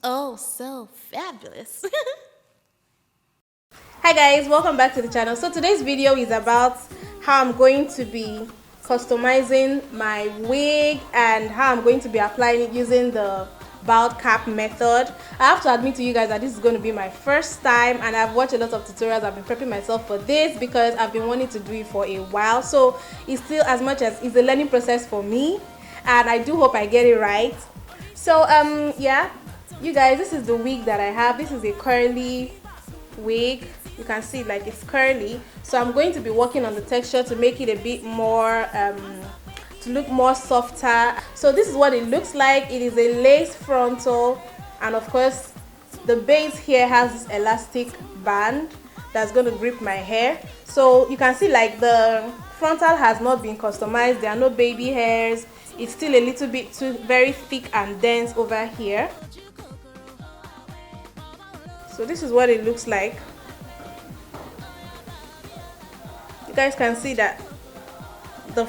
Oh, so fabulous. Hi guys, welcome back to the channel. So today's video is about how I'm going to be customizing my wig and how I'm going to be applying it using the bald cap method. I have to admit to you guys that this is going to be my first time, and I've watched a lot of tutorials. I've been prepping myself for this because I've been wanting to do it for a while. So it's still, as much as it's a learning process for me, and I do hope I get it right. So yeah, you guys, this is the wig that I have. This is a curly wig. You can see like it's curly, so I'm going to be working on the texture to make it a bit more to look more softer. So this is what it looks like. It is a lace frontal, and of course the base here has this elastic band that's going to grip my hair. So you can see like the frontal has not been customized. There are no baby hairs. It's still a little bit too very thick and dense over here. So this is what it looks like. You guys can see that the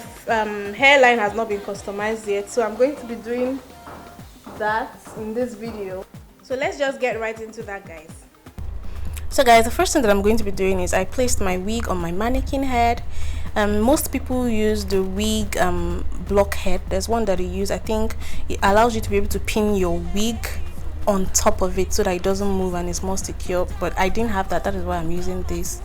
hairline has not been customized yet, so I'm going to be doing that in this video. So let's just get right into that, guys. So guys, the first thing that I'm going to be doing is I placed my wig on my mannequin head. Most people use the wig block head. There's one that you use. I think it allows you to be able to pin your wig on top of it so that it doesn't move and it's more secure, but I didn't have that. That is why I'm using this.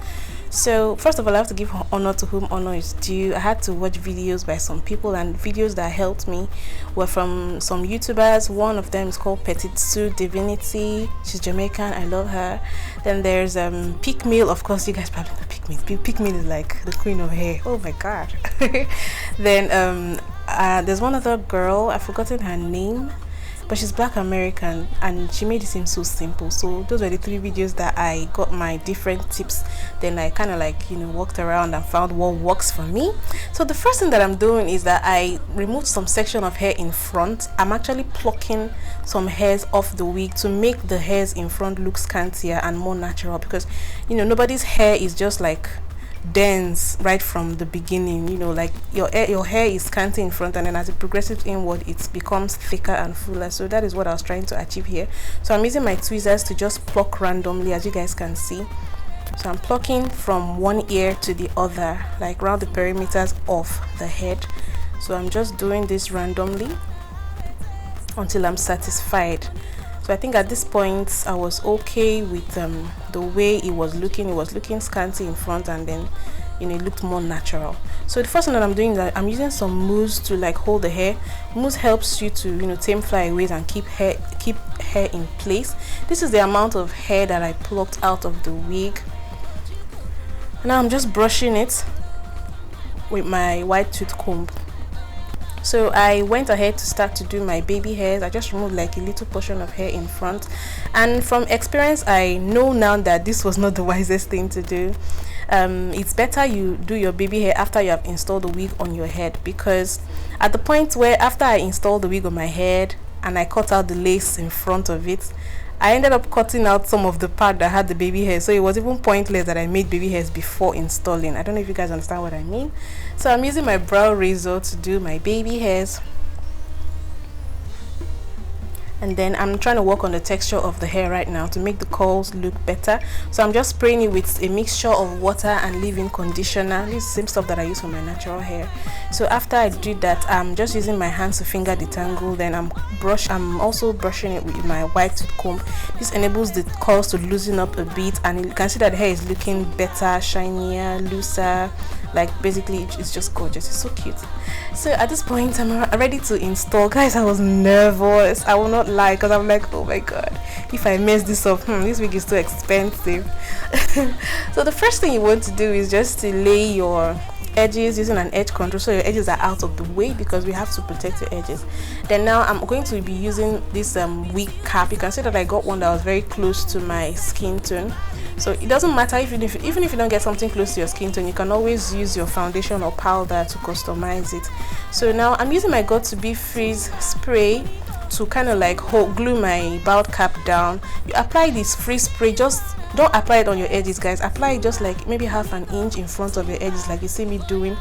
So first of all, I have to give honor to whom honor is due. I had to watch videos by some people, and videos that helped me were from some YouTubers. One of them is called Petite Sue Divinity. She's Jamaican. I love her. Then there's Pick Meal. Of course, you guys probably know Pick Meal. Pick Meal is like the queen of hair. Oh my god. Then there's one other girl. I've forgotten her name, but she's Black American, and she made it seem so simple. So those were the 3 videos that I got my different tips. Then I kind of like, you know, walked around and found what works for me. So the first thing that I'm doing is that I removed some section of hair in front. I'm actually plucking some hairs off the wig to make the hairs in front look scantier and more natural, because, you know, nobody's hair is just like dense right from the beginning. You know, like your hair is scanty in front, and then as it progresses inward it becomes thicker and fuller. So that is what I was trying to achieve here. So I'm using my tweezers to just pluck randomly, as you guys can see. So I'm plucking from one ear to the other, like around the perimeters of the head. So I'm just doing this randomly until I'm satisfied. So I think at this point I was okay with the way it was looking. It was looking scanty in front, and then, you know, it looked more natural. So the first thing that I'm doing is that I'm using some mousse to like hold the hair. Mousse helps you to, you know, tame flyaways and keep hair in place. This is the amount of hair that I plucked out of the wig. Now I'm just brushing it with my white tooth comb. So I went ahead to start to do my baby hairs. I just removed like a little portion of hair in front, and from experience I know now that this was not the wisest thing to do. It's better you do your baby hair after you have installed the wig on your head, because at the point where after I installed the wig on my head and I cut out the lace in front of it, I ended up cutting out some of the part that had the baby hair, so it was even pointless that I made baby hairs before installing. I don't know if you guys understand what I mean. So I'm using my brow razor to do my baby hairs, and then I'm trying to work on the texture of the hair right now to make the curls look better. So I'm just spraying it with a mixture of water and leave-in conditioner. This is the same stuff that I use for my natural hair. So after I do that, I'm just using my hands to finger detangle. Then I'm also brushing it with my white tooth comb. This enables the curls to loosen up a bit, and you can see that the hair is looking better, shinier, looser. Like basically it's just gorgeous. It's so cute. So at this point I'm ready to install. Guys, I was nervous, I will not lie, because I'm like, oh my god, if I mess this up, this wig is too expensive. So the first thing you want to do is just to lay your edges using an edge control, so your edges are out of the way, because we have to protect your edges. Then now I'm going to be using this wig cap. You can see that I got one that was very close to my skin tone. So it doesn't matter even if you don't get something close to your skin tone, you can always use your foundation or powder to customize it. So now I'm using my Got2b Freeze spray to kind of like glue my bald cap down. You apply this freeze spray, just don't apply it on your edges, guys. Apply it just like maybe half an inch in front of your edges, like you see me doing,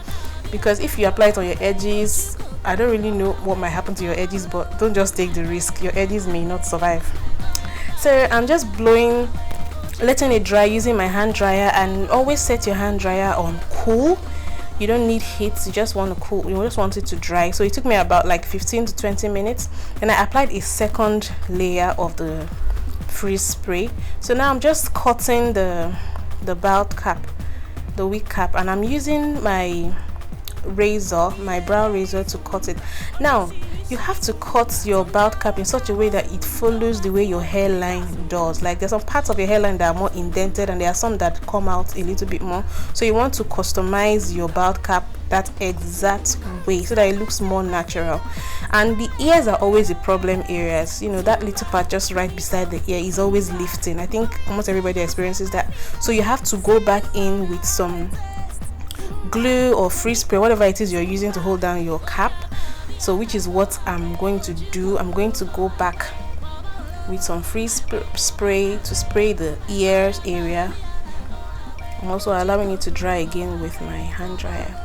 because if you apply it on your edges, I don't really know what might happen to your edges, but don't just take the risk. Your edges may not survive. So I'm just blowing, letting it dry using my hand dryer. And always set your hand dryer on cool. You don't need heat, you just want to cool, you just want it to dry. So it took me about like 15 to 20 minutes. And I applied a second layer of the freeze spray. So now I'm just cutting the bald cap, the wig cap, and I'm using my razor, my brow razor, to cut it. Now you have to cut your bald cap in such a way that it follows the way your hairline does. Like there's some parts of your hairline that are more indented and there are some that come out a little bit more, so you want to customize your bald cap that exact way so that it looks more natural. And the ears are always the problem areas. You know, that little part just right beside the ear is always lifting. I think almost everybody experiences that. So you have to go back in with some glue or freeze spray, whatever it is you're using to hold down your cap. So which is what I'm going to do. I'm going to go back with some freeze spray to spray the ears area. I'm also allowing it to dry again with my hand dryer.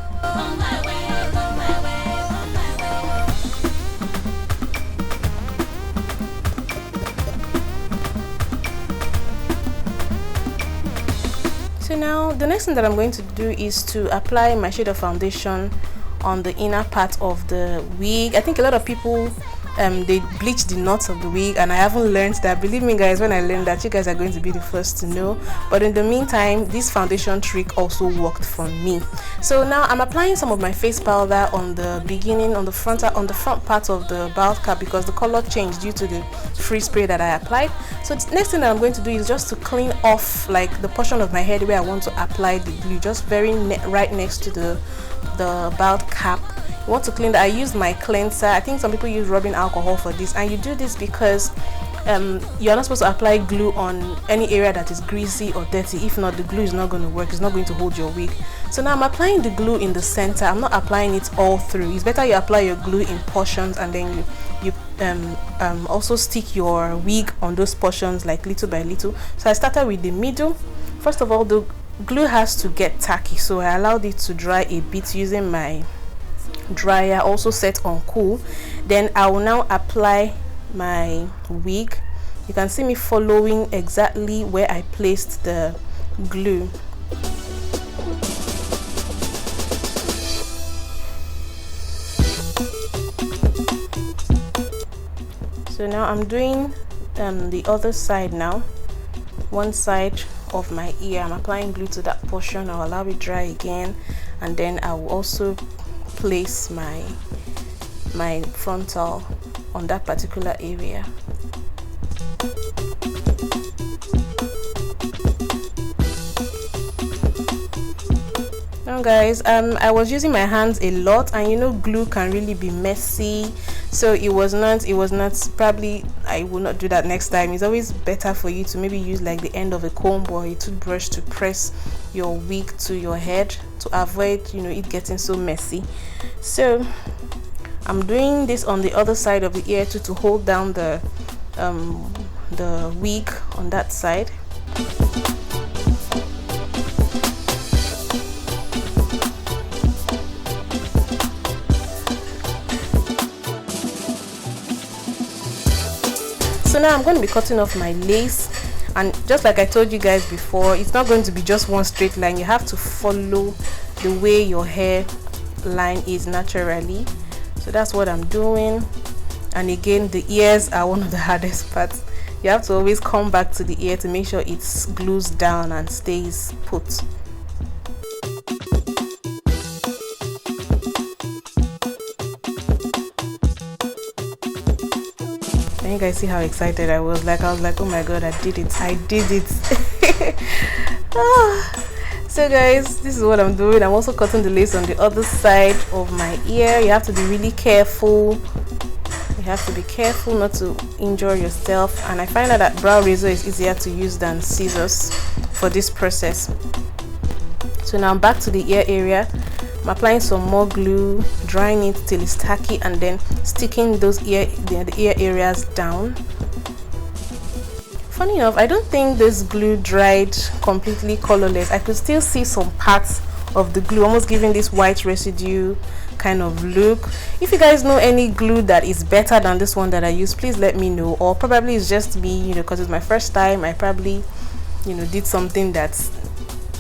So now the next thing that I'm going to do is to apply my shade of foundation on the inner part of the wig. I think a lot of people they bleach the knots of the wig, and I haven't learned that. Believe me guys, when I learned that, you guys are going to be the first to know. But in the meantime, this foundation trick also worked for me. So now I'm applying some of my face powder on the beginning, on the front part of the bald cap, because the color changed due to the free spray that I applied. So the next thing that I'm going to do is just to clean off like the portion of my head where I want to apply the glue, just very right next to the bald cap. You want to clean that. I used my cleanser. I think some people use rubbing alcohol for this, and you do this because you're not supposed to apply glue on any area that is greasy or dirty. If not, the glue is not going to work. It's not going to hold your wig. So now I'm applying the glue in the center. I'm not applying it all through. It's better you apply your glue in portions, and then you also stick your wig on those portions like little by little. So I started with the middle. First of all, the glue has to get tacky, so I allowed it to dry a bit using my dryer, also set on cool. Then I will now apply my wig. You can see me following exactly where I placed the glue. So now I'm doing the other side now. One side of my ear, I'm applying glue to that portion. I'll allow it dry again, and then I will also place my frontal on that particular area. Now guys, I was using my hands a lot, and you know glue can really be messy, so it was not probably I will not do that next time. It's always better for you to maybe use like the end of a comb or a toothbrush to press your wig to your head to avoid, you know, it getting so messy. So I'm doing this on the other side of the ear too, to hold down the wig on that side. So now I'm going to be cutting off my lace, and just like I told you guys before, it's not going to be just one straight line. You have to follow the way your hair line is naturally. So that's what I'm doing. And again, the ears are one of the hardest parts. You have to always come back to the ear to make sure it glues down and stays put. And you guys see how excited I was like, oh my god, I did it. So guys, this is what I'm doing. I'm also cutting the lace on the other side of my ear. You have to be really careful. You have to be careful not to injure yourself, and I find out that brow razor is easier to use than scissors for this process. So now I'm back to the ear area. I'm applying some more glue, drying it till it's tacky, and then sticking those the ear areas down. Funny enough, I don't think this glue dried completely colorless. I could still see some parts of the glue almost giving this white residue kind of look. If you guys know any glue that is better than this one that I use, please let me know. Or probably it's just me, you know, because it's my first time. I probably, you know, did something that's,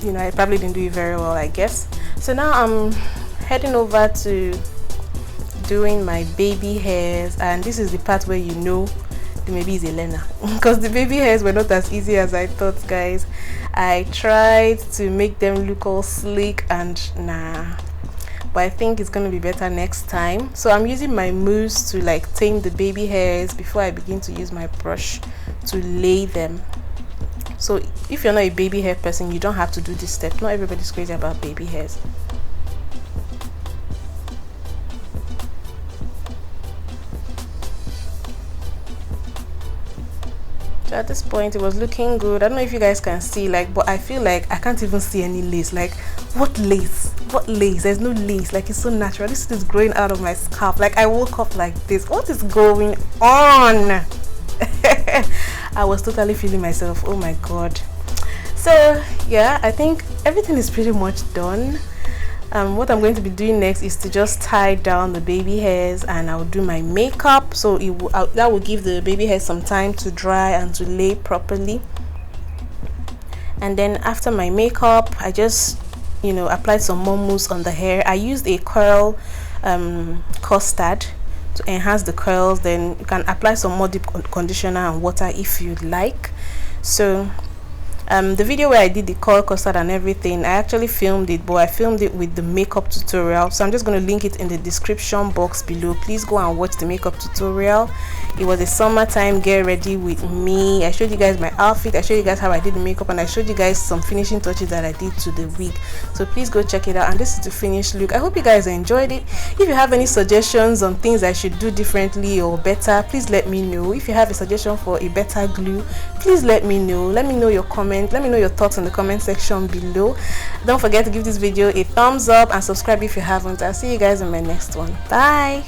you know, I probably didn't do it very well, I guess. So now I'm heading over to doing my baby hairs, and this is the part where you know Dumebi is a learner, because the baby hairs were not as easy as I thought, guys. I tried to make them look all sleek and nah, but I think it's gonna be better next time. So I'm using my mousse to like tame the baby hairs before I begin to use my brush to lay them. So if you're not a baby hair person, you don't have to do this step. Not everybody's crazy about baby hairs. So at this point it was looking good. I don't know if you guys can see, like, but I feel like I can't even see any lace. Like, what lace? What lace? There's no lace. Like, it's so natural. This is growing out of my scalp. Like, I woke up like this. What is going on? I was totally feeling myself. Oh my god. So yeah, I think everything is pretty much done. What I'm going to be doing next is to just tie down the baby hairs, and I'll do my makeup. So that will give the baby hairs some time to dry and to lay properly. And then after my makeup, I just, you know, applied some more mousse on the hair. I used a curl custard to enhance the curls. Then you can apply some more deep conditioner and water if you'd like. So the video where I did the curl custard and everything, I actually filmed it, but I filmed it with the makeup tutorial, so I'm just going to link it in the description box below. Please go and watch the makeup tutorial. It was a summertime get ready with me. I showed you guys my outfit, I showed you guys how I did the makeup, and I showed you guys some finishing touches that I did to the wig. So please go check it out. And this is the finished look. I hope you guys enjoyed it. If you have any suggestions on things I should do differently or better, please let me know. If you have a suggestion for a better glue, please let me know. Let me know your comment. Let me know your thoughts in the comment section below. Don't forget to give this video a thumbs up and subscribe if you haven't. I'll see you guys in my next one. Bye.